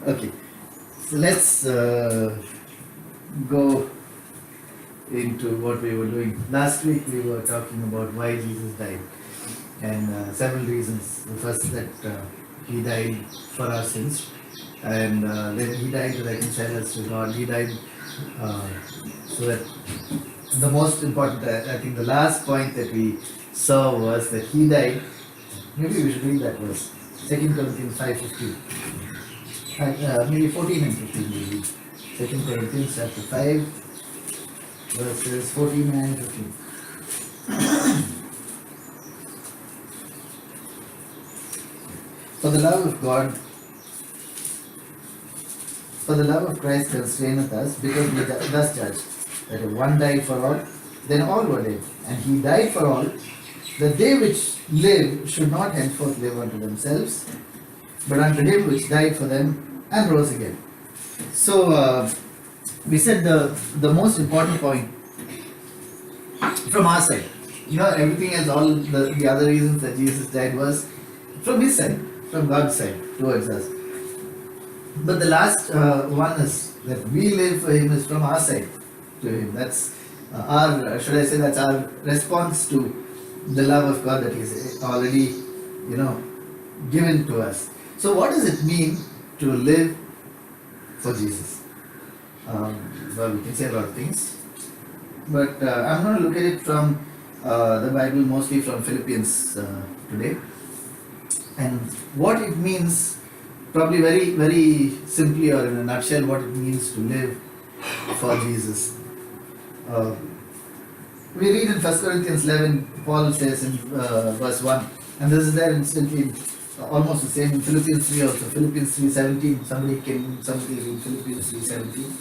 Okay, so let's go into what we were doing. Last week we were talking about why Jesus died and several reasons. The first that he died for our sins, and then he died to reconcile us to God. He died so that the most important, I think the last point that we saw was that he died. Maybe we should read that verse, 2 Corinthians 5:15. Maybe 14 and 15 maybe. 2 Corinthians chapter 5 verses 14 and 15. For the love of God, for the love of Christ constraineth us, because we thus judge, that if one died for all, then all were dead. And he died for all, that they which live should not henceforth live unto themselves, but unto him which died for them and rose again. So we said the most important point from our side, everything else, all the other reasons that Jesus died was from his side, from God's side towards us. But the last one is that we live for him is from our side to him. That's that's our response to the love of God that he's already, given to us. So what does it mean to live for Jesus? Well, we can say a lot of things, but I'm going to look at it from the Bible, mostly from Philippians today, and what it means, probably very, very simply or in a nutshell, what it means to live for Jesus. We read in 1 Corinthians 11, Paul says in verse 1, and this is there instantly, almost the same in Philippians 3 also, Philippians 3:17. Somebody read Philippians 3:17.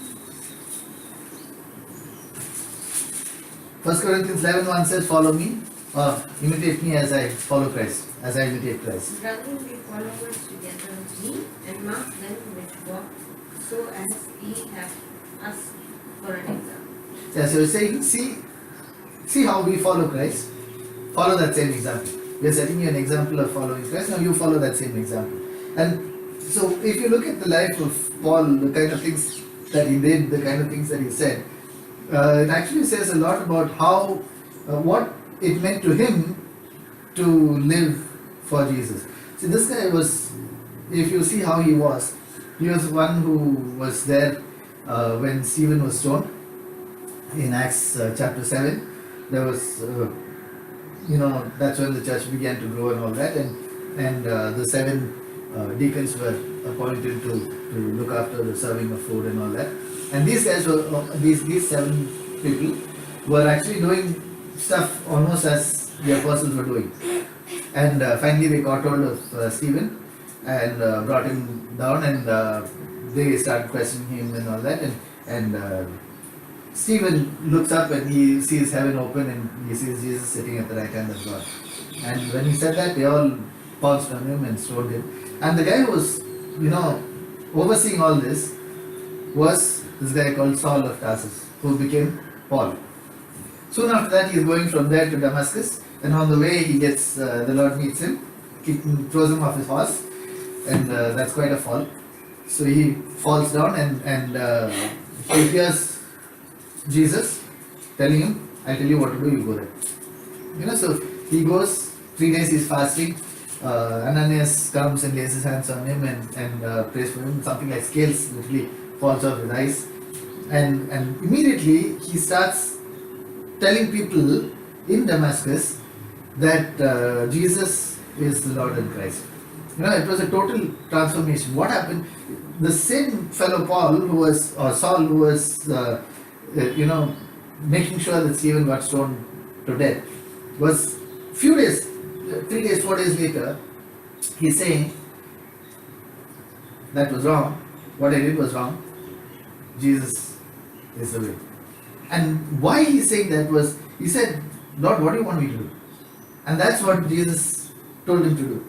1 Corinthians 11:1 says, follow me, or imitate me as I follow Christ, as I imitate Christ. Brethren, be followers together with me, and mark them which walk so as ye have us for an example. Yeah, so he's saying, see how we follow Christ, follow that same example. We are setting you an example of following Christ, now you follow that same example. And so if you look at the life of Paul, the kind of things that he did, the kind of things that he said, it actually says a lot about how, what it meant to him to live for Jesus. See, this guy was, if you see how he was one who was there when Stephen was stoned in Acts chapter 7. There was, that's when the church began to grow and all that, and the 7 deacons were appointed to look after the serving of food and all that. And these guys were, these 7 people were actually doing stuff almost as the apostles were doing. And finally they got hold of Stephen and brought him down, and they started questioning him and all that. And Stephen looks up and he sees heaven open and he sees Jesus sitting at the right hand of God. And when he said that, they all pounced on him and stoned him. And the guy who was, overseeing all this was this guy called Saul of Tarsus, who became Paul. Soon after that, he is going from there to Damascus, and on the way, he gets the Lord meets him, throws him off his horse, and that's quite a fall. So he falls down, and he hears Jesus telling him, "I'll tell you what to do. You go there." So he goes. 3 days he's fasting. Ananias comes and lays his hands on him and prays for him. Something like scales literally falls off his eyes, and immediately he starts telling people in Damascus that Jesus is the Lord and Christ. It was a total transformation. What happened? The same fellow Saul, who was making sure that Stephen got stoned to death, was 3 days, 4 days later, he's saying, that was wrong. What I did was wrong. Jesus is the way. And why he's saying that was, he said, Lord, what do you want me to do? And that's what Jesus told him to do.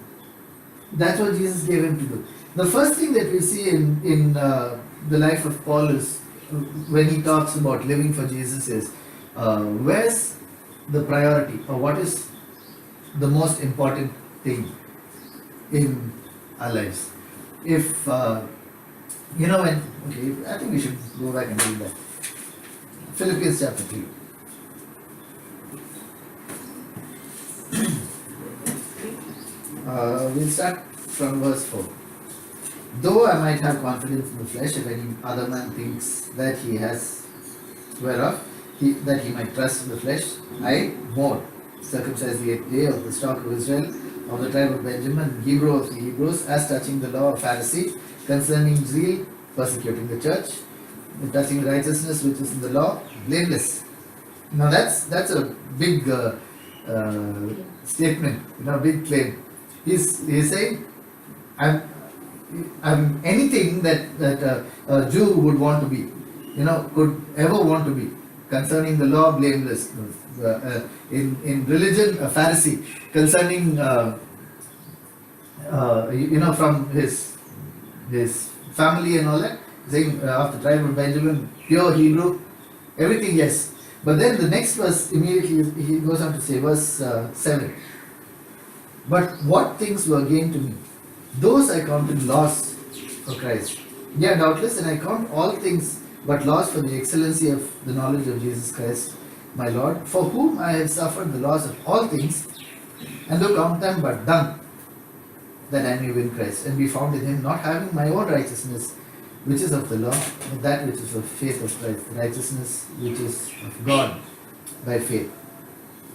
That's what Jesus gave him to do. The first thing that we see in the life of Paul is, when he talks about living for Jesus, is where's the priority, or what is the most important thing in our lives? If You know when, okay, I think we should go back and read that. Philippians chapter 3. We'll start from verse 4. Though I might have confidence in the flesh, if any other man thinks that he has whereof that he might trust in the flesh, I more circumcised the 8th day of the stock of Israel, of the tribe of Benjamin, Hebrew of the Hebrews, as touching the law of Pharisee, concerning zeal, persecuting the church, touching righteousness which is in the law, blameless. Now that's a big statement, big claim. He's saying, I'm anything that a Jew would want to be, could ever want to be, concerning the law, blameless. In religion, a Pharisee, concerning from his family and all that, saying of the tribe of Benjamin, pure Hebrew, everything, yes. But then the next verse immediately he goes on to say, verse 7. But what things were gained to me, those I counted loss for Christ. Yeah, doubtless, and I count all things but loss for the excellency of the knowledge of Jesus Christ, my Lord, for whom I have suffered the loss of all things, and do count them but dung, that I may win Christ, and be found in him, not having my own righteousness, which is of the law, but that which is of faith of Christ, the righteousness which is of God by faith.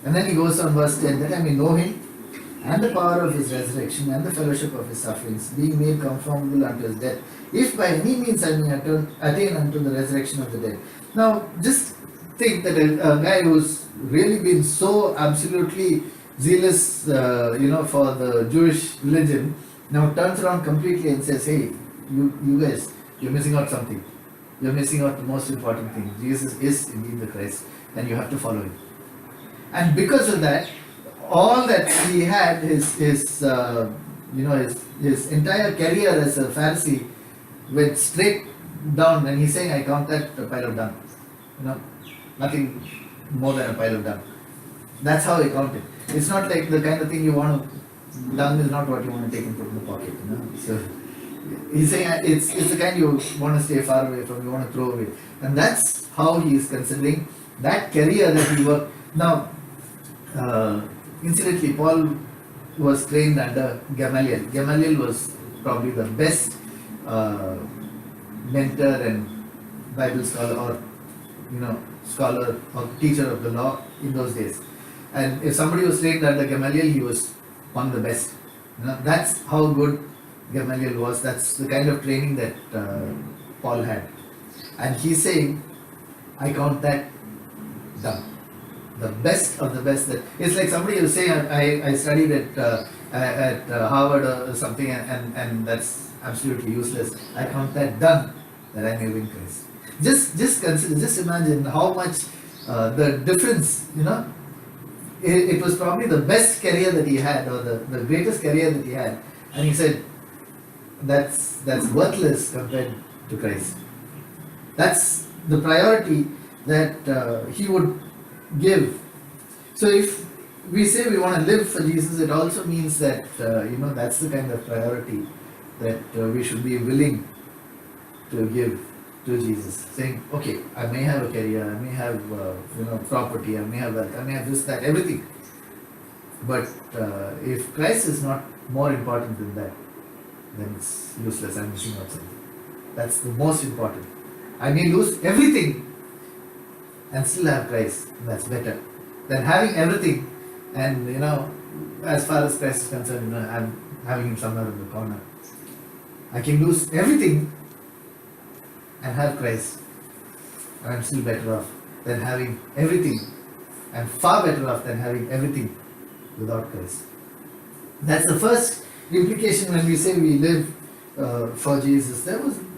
And then he goes on verse 10, that I may know him, and the power of his resurrection, and the fellowship of his sufferings, being made conformable unto his death, if by any means I may attain unto the resurrection of the dead. Now, just think that a guy who's really been so absolutely zealous, for the Jewish religion, now turns around completely and says, hey, you guys, you're missing out something. You're missing out the most important thing. Jesus is indeed the Christ, and you have to follow him. And because of that, all that he had, his entire career as a Pharisee went straight down, and he's saying, I count that a pile of dung. Nothing more than a pile of dung. That's how he counted. It's not like the kind of thing you want to, dung is not what you want to take and put in the pocket. So he's saying it's the kind you want to stay far away from, you want to throw away. And that's how he is considering that career that he worked. Now, incidentally, Paul was trained under Gamaliel. Gamaliel was probably the best mentor and Bible scholar or scholar or teacher of the law in those days. And if somebody was trained under Gamaliel, he was one of the best. That's how good Gamaliel was. That's the kind of training that Paul had. And he's saying, I count that dung. The best of the best. That it's like somebody who say, I studied at Harvard or something, and that's absolutely useless. I count that dung, that I may win Christ. Just consider, just imagine how much the difference. It was probably the best career that he had, or the greatest career that he had, and he said, that's worthless compared to Christ. That's the priority that he would give. So if we say we want to live for Jesus, it also means that that's the kind of priority that we should be willing to give to Jesus. Saying, okay, I may have a career, I may have property, I may have wealth, I may have this, that, everything. But if Christ is not more important than that, then it's useless. I'm missing out something. That's the most important. I may lose everything and still have Christ. That's better than having everything and as far as Christ is concerned, I'm having him somewhere in the corner. I can lose everything and have Christ, and I'm still better off than having everything. I'm far better off than having everything without Christ. That's the first implication when we say we live for Jesus.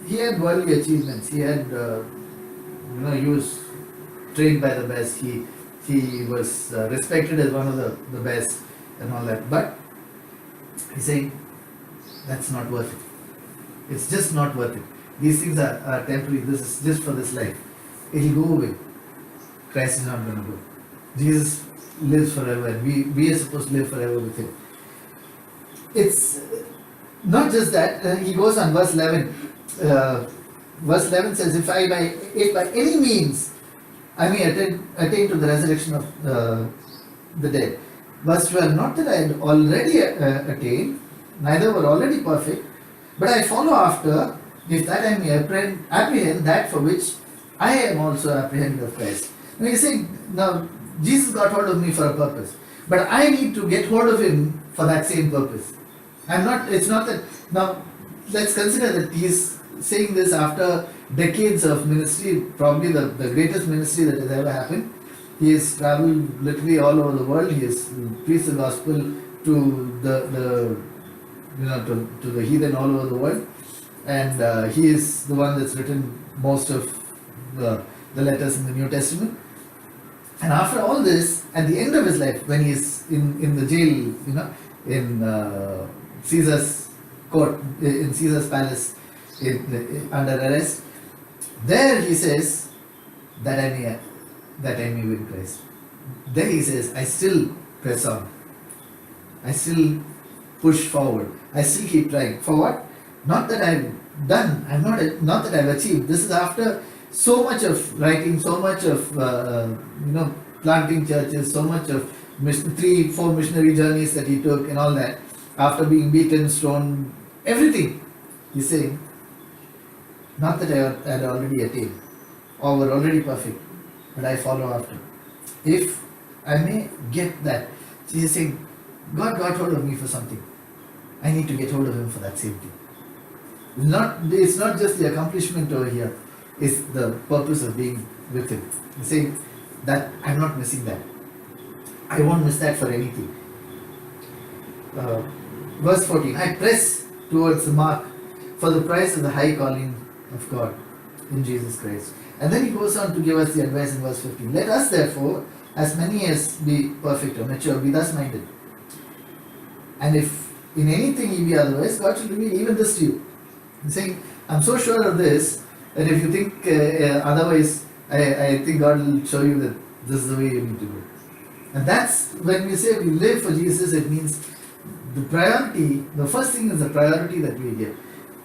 He had worldly achievements. He had he was trained by the best. He was respected as one of the best and all that. But he's saying that's not worth it. It's just not worth it. These things are temporary. This is just for this life. It'll go away. Christ is not going to go. Jesus lives forever, and we are supposed to live forever with him. It's not just that. He goes on verse 11. verse 11 says, if by any means I may attain to the resurrection of the dead. Verse 12, not that I had already attained, neither were already perfect, but I follow after, if that I may apprehend that for which I am also apprehended of Christ. Now he's saying, now Jesus got hold of me for a purpose, but I need to get hold of him for that same purpose. It's not that, now let's consider that he's saying this after decades of ministry, probably the greatest ministry that has ever happened. He has traveled literally all over the world. He has preached the gospel to to the heathen all over the world, and he is the one that's written most of the letters in the New Testament. And after all this, at the end of his life, when he is in the jail, in Caesar's court, in Caesar's palace, under arrest, there he says that I may win Christ. There he says, I still press on. I still push forward. I still keep trying. For what? Not that I've done. Not that I've achieved. This is after so much of writing, so much of planting churches, so much of 3-4 missionary journeys that he took, and all that. After being beaten, stoned, everything. He's saying, not that I had already attained or were already perfect, but I follow after. If I may get that. So he's saying, God got hold of me for something. I need to get hold of him for that same thing. It's not just the accomplishment over here, it's the purpose of being with him. He's saying that I'm not missing that. I won't miss that for anything. Verse 14, I press towards the mark for the prize of the high calling of God in Jesus Christ. And then he goes on to give us the advice in verse 15. Let us therefore, as many as be perfect or mature, be thus minded. And if in anything ye be otherwise, God shall reveal even this to you. He's saying, I'm so sure of this, that if you think otherwise, I think God will show you that this is the way you need to go. And that's when we say we live for Jesus, it means the priority, the first thing is the priority that we give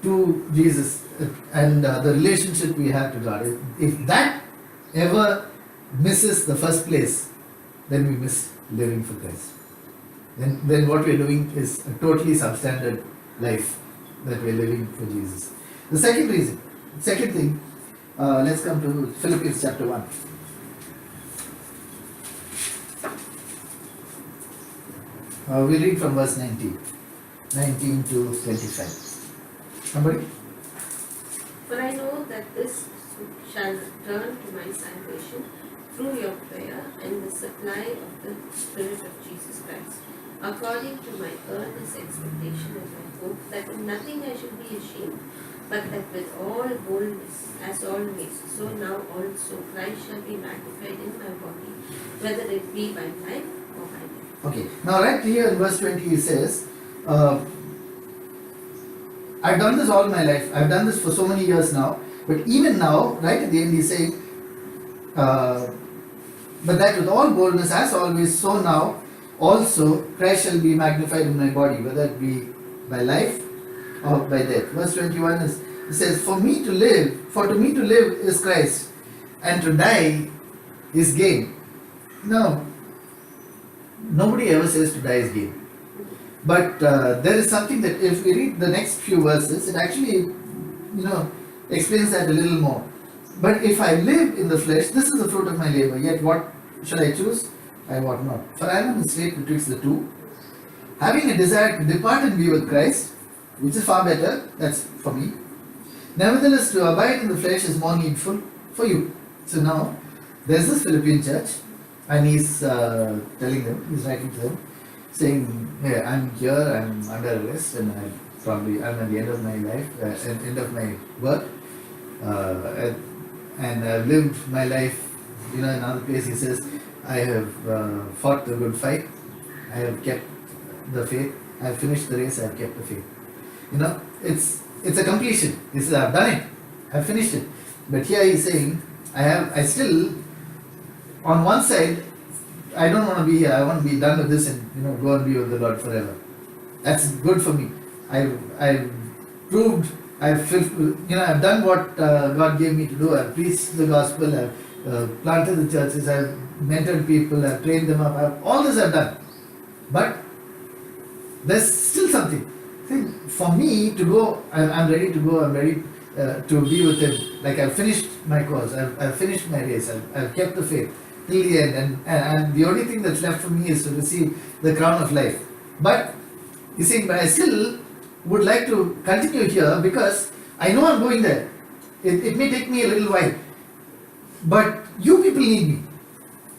to Jesus and the relationship we have to God. If that ever misses the first place, then we miss living for Christ. Then what we're doing is a totally substandard life that we're living for Jesus. The second thing, let's come to Philippians chapter 1. We read from verse 19 to 25. Somebody? For I know that this shall turn to my salvation through your prayer and the supply of the Spirit of Jesus Christ, according to my earnest expectation and my hope, that in nothing I should be ashamed, but that with all boldness, as always, so now also Christ shall be magnified in my body, whether it be by life or by death. Okay, now right here in verse 20 he says, I've done this all my life, I've done this for so many years now, but even now, right at the end he's saying, but that with all boldness, as always, so now also Christ shall be magnified in my body, whether it be by life or by death. Verse 21 it says, for to me to live is Christ, and to die is gain. No, nobody ever says to die is gain. But there is something that if we read the next few verses, it actually, explains that a little more. But if I live in the flesh, this is the fruit of my labor. Yet what shall I choose? I wot not. For I am in the state betwixt the two, having a desire to depart and be with Christ, which is far better. That's for me. Nevertheless, to abide in the flesh is more needful for you. So now, there's this Philippian church, and he's telling them, he's writing to them, saying, hey, I'm here, I'm under arrest, and I'm at the end of my life, end of my work, and I've lived my life. In another place he says, I have fought the good fight, I have kept the faith, I have finished the race, I have kept the faith. It's a completion. He says, I've done it, I've finished it. But here he's saying, I still, on one side, I don't want to be here, I want to be done with this and go and be with the Lord forever. That's good for me. I've proved I've done what God gave me to do. I've preached the gospel. I've planted the churches. I've mentored people. I've trained them up. All this I've done. But there's still something. See, for me to go, I'm ready to go. I'm ready to be with Him. Like I've finished my course. I've finished my race. I've kept the faith till the end. And the only thing that's left for me is to receive the crown of life. But you see, but I still would like to continue here because I know I'm going there. It may take me a little while. But you people need me.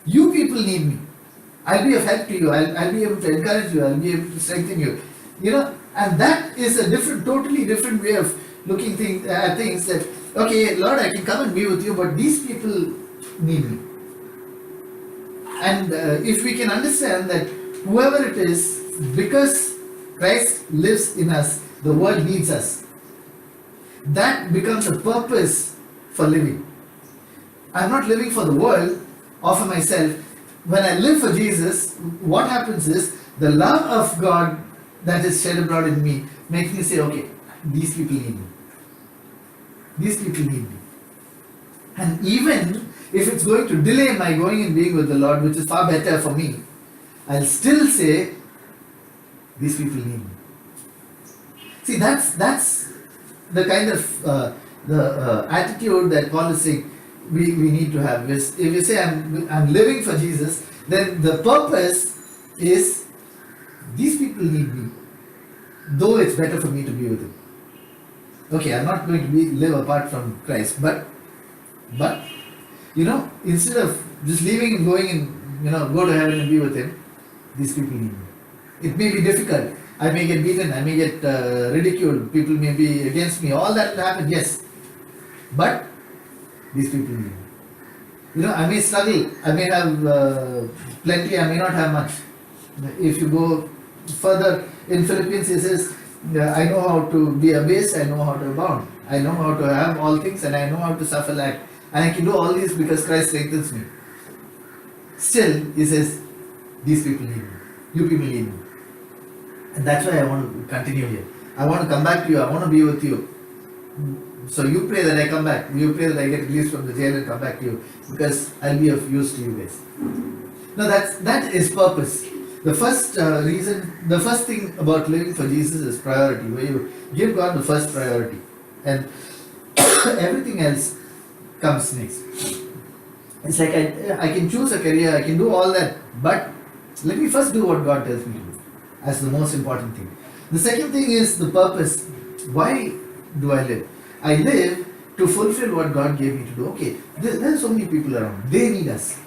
You people need me. I'll be of help to you. I'll be able to encourage you. I'll be able to strengthen you. And that is a totally different way of looking at things that, okay, Lord, I can come and be with you, but these people need me. And if we can understand that whoever it is, because Christ lives in us, the world needs us. That becomes a purpose for living. I'm not living for the world or for myself. When I live for Jesus, what happens is the love of God that is shed abroad in me makes me say, okay, these people need me. These people need me. And even if it's going to delay my going and being with the Lord, which is far better for me, I'll still say, these people need me. See, that's the kind of attitude that Paul is saying we need to have. If you say I'm living for Jesus, then the purpose is these people need me, though it's better for me to be with Him. Okay, I'm not going to live apart from Christ, but instead of just leaving and going and go to heaven and be with Him, these people need me. It may be difficult. I may get beaten. I may get ridiculed. People may be against me. All that will happen, yes. But these people need me. I may struggle. I may have plenty. I may not have much. If you go further in Philippians, it says, I know how to be abased. I know how to abound. I know how to have all things, and I know how to suffer lack. And I can do all this because Christ strengthens me. Still, he says, these people need me. You people need me. And that's why I want to continue here. I want to come back to you. I want to be with you. So you pray that I come back. You pray that I get released from the jail and come back to you, because I'll be of use to you guys. Now that is purpose. The first thing about living for Jesus is priority, where you give God the first priority, and everything else comes next. It's like I can choose a career, I can do all that, but let me first do what God tells me to do as the most important thing. The second thing is the purpose. Why do I live? I live to fulfill what God gave me to do. Okay, there are so many people around. They need us.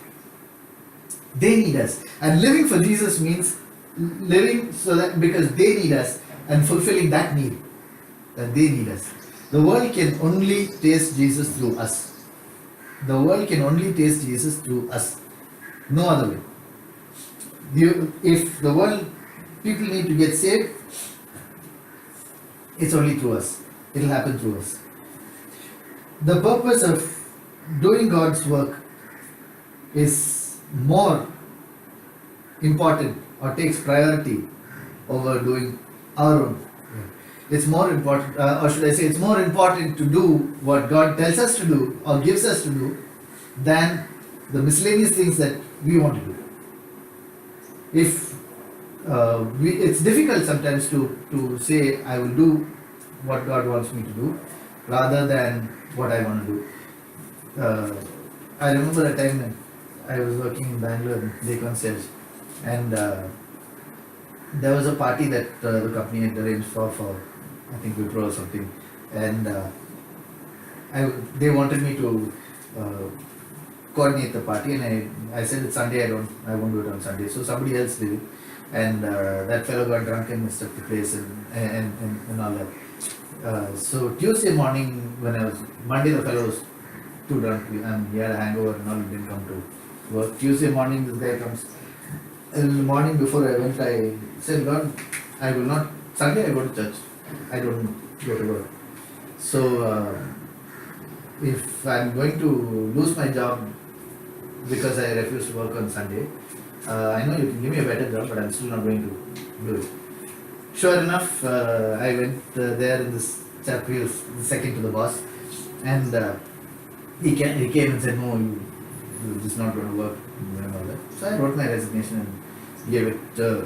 They need us. And living for Jesus means living so that because they need us and fulfilling that need, that they need us. The world can only taste Jesus through us. The world can only taste Jesus through us. No other way. If the world, people need to get saved, it's only through us. It'll happen through us. The purpose of doing God's work is more important or takes priority over doing our own. It's more important, or should I say, it's more important to do what God tells us to do or gives us to do than the miscellaneous things that we want to do. If it's difficult sometimes to say I will do what God wants me to do rather than what I want to do. I remember a time when I was working in Bangalore in day concierge, and there was a party that the company had arranged for I think Wipro or something, and they wanted me to coordinate the party, and I said it's Sunday, I won't do it on Sunday, so somebody else did it, and that fellow got drunk and messed up the place and all that. So Tuesday morning, Monday the fellow was too drunk and he had a hangover and all, he didn't come to work. Tuesday morning this guy comes, and in the morning before I went, I said, God, I will not, Sunday I go to church, I don't go to work. So if I'm going to lose my job because I refuse to work on Sunday, I know you can give me a better job, but I'm still not going to do it. Sure enough, I went there in this chap, he was the second to the boss, and he came and said, no, this is not going to work, and all that. So I wrote my resignation and gave it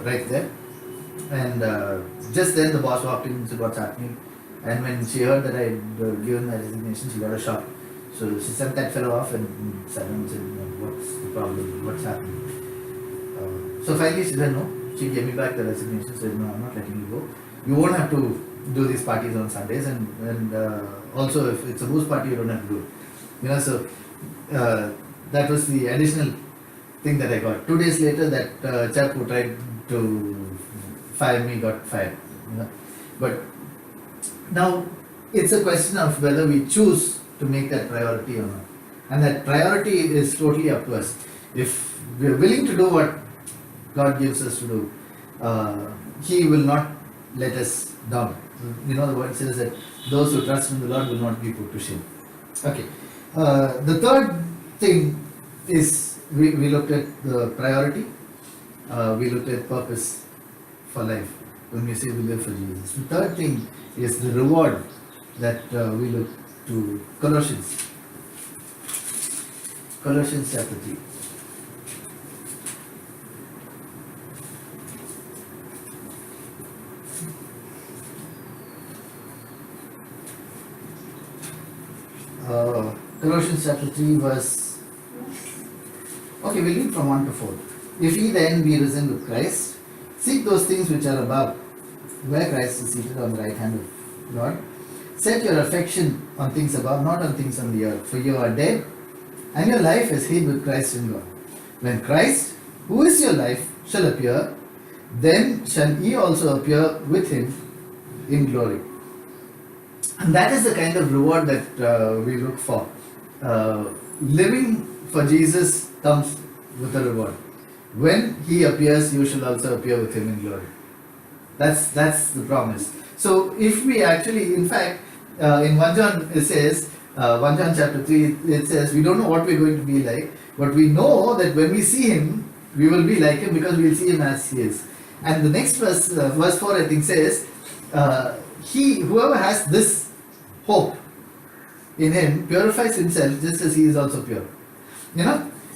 right there. And just then the boss walked in and said, what's happening? And when she heard that I had given my resignation, she got a shock. So she sent that fellow off and sat down and said, what's the problem? What's happening? So finally she said no. She gave me back the resignation, said, no, I'm not letting you go. You won't have to do these parties on Sundays, and also if it's a booze party, you don't have to do it. So that was the additional thing that I got. 2 days later, that chap who tried to fire me got fired. But now it's a question of whether we choose to make that priority or not. And that priority is totally up to us. If we are willing to do what God gives us to do, He will not let us down. The word says that those who trust in the Lord will not be put to shame. Okay. The third thing is we looked at the priority, we looked at purpose for life when we say we live for Jesus. The third thing is the reward that we look to. Colossians chapter 3. Colossians chapter 3 verse... Okay, we'll read from 1 to 4. If ye then be risen with Christ, seek those things which are above, where Christ is seated on the right hand of God. Set your affection on things above, not on things on the earth. For you are dead, and your life is hid with Christ in God. When Christ, who is your life, shall appear, then shall ye also appear with him in glory. And that is the kind of reward that we look for. Living for Jesus comes with a reward. When he appears, you shall also appear with him in glory. That's the promise. So if we actually, in fact, in 1 John it says, 1 John chapter 3, it says, we don't know what we're going to be like, but we know that when we see him, we will be like him because we will see him as he is. And the next verse, verse 4 I think says, whoever has this hope in him purifies himself just as he is also pure.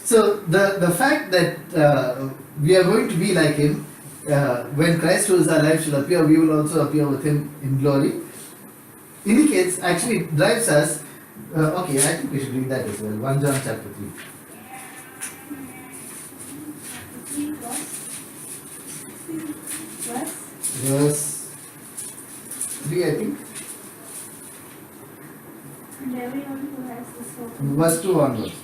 So the fact that we are going to be like him, when Christ who is our life shall appear, we will also appear with him in glory, indicates, actually drives us, okay, I think we should read that as well. 1 John chapter 3. Verse 3, I think. And everyone who has this hope. Verse 2 onwards.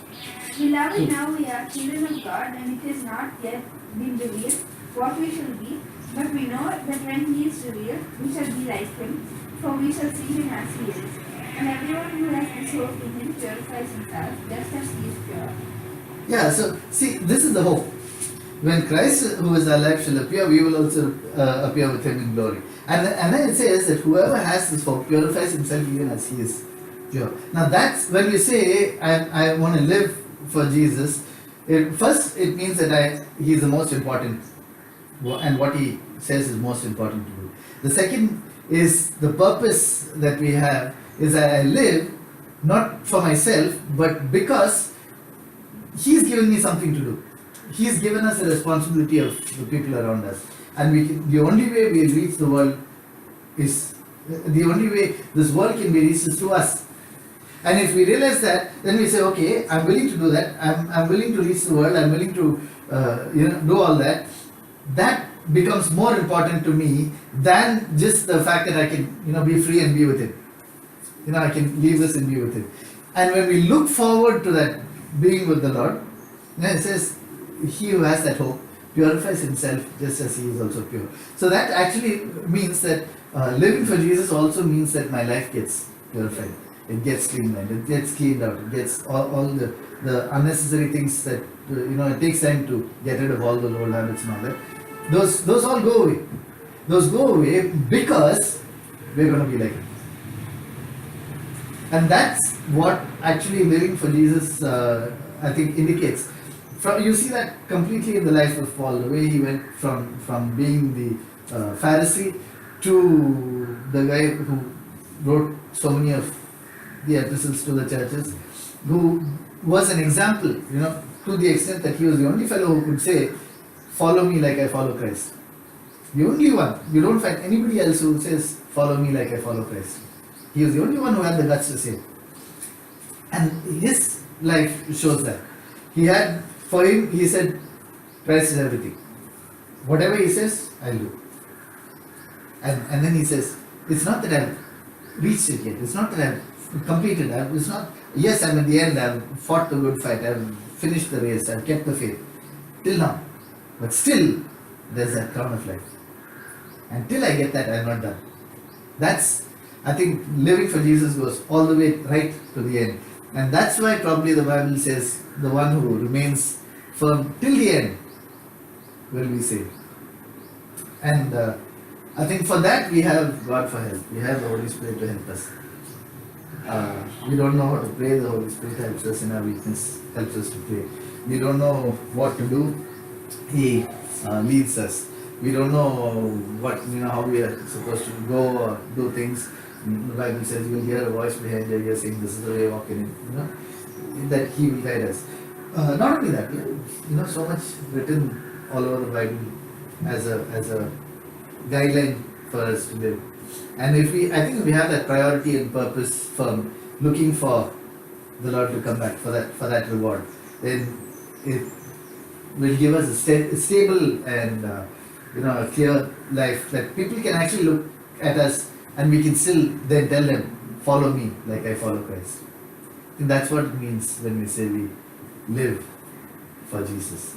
Beloved, now we are children of God, and it has not yet been revealed what we shall be, but we know that when he is revealed, we shall be like him, for we shall see him as he is. And everyone who has this hope in him purifies himself, just as he is pure. Yeah, so see, this is the hope. When Christ, who is our life, shall appear, we will also appear with him in glory. And then it says that whoever has this hope purifies himself even as he is pure. Now that's when we say, I want to live for Jesus, first it means that he is the most important, and what he says is most important to do. The second is the purpose that we have is that I live not for myself, but because he's given me something to do. He's given us the responsibility of the people around us, and the only way we'll reach the world is, the only way this world can be reached is through us. And if we realize that, then we say, okay, I'm willing to do that. I'm willing to reach the world. I'm willing to do all that. That becomes more important to me than just the fact that I can be free and be with him. I can leave this and be with him. And when we look forward to that being with the Lord, it says, he who has that hope purifies himself just as he is also pure. So that actually means that living for Jesus also means that my life gets purified. It gets streamlined, it gets cleaned out, it gets all the unnecessary things that, it takes time to get rid of all those old habits and all that. Those all go away. Those go away because we're going to be like him. And that's what actually living for Jesus, I think, indicates. You see that completely in the life of Paul, the way he went from being the Pharisee to the guy who wrote so many of the epistles to the churches, who was an example, to the extent that he was the only fellow who could say, follow me like I follow Christ. The only one. You don't find anybody else who says, follow me like I follow Christ. He was the only one who had the guts to say. And his life shows that. For him, he said, Christ is everything. Whatever he says, I'll do. And then he says, it's not that I've reached it yet. It's not that I've completed. Yes, I'm at the end. I've fought the good fight. I've finished the race. I've kept the faith. Till now. But still, there's that crown of life. Until I get that, I'm not done. I think living for Jesus goes all the way right to the end. And that's why probably the Bible says the one who remains firm till the end will be saved. And I think for that we have God for help. We have the Holy Spirit to help us. We don't know how to pray. The Holy Spirit helps us in our weakness, helps us to pray. We don't know what to do. He leads us. We don't know how we are supposed to go or do things. The Bible says you will hear a voice behind your ear saying, "This is the way, walk in it." That He will guide us. Not only that, so much written all over the Bible as a guideline for us to live. And I think if we have that priority and purpose firm, looking for the Lord to come back for that reward, then it will give us a stable and a clear life that people can actually look at us and we can still then tell them, follow me like I follow Christ. I think that's what it means when we say we live for Jesus.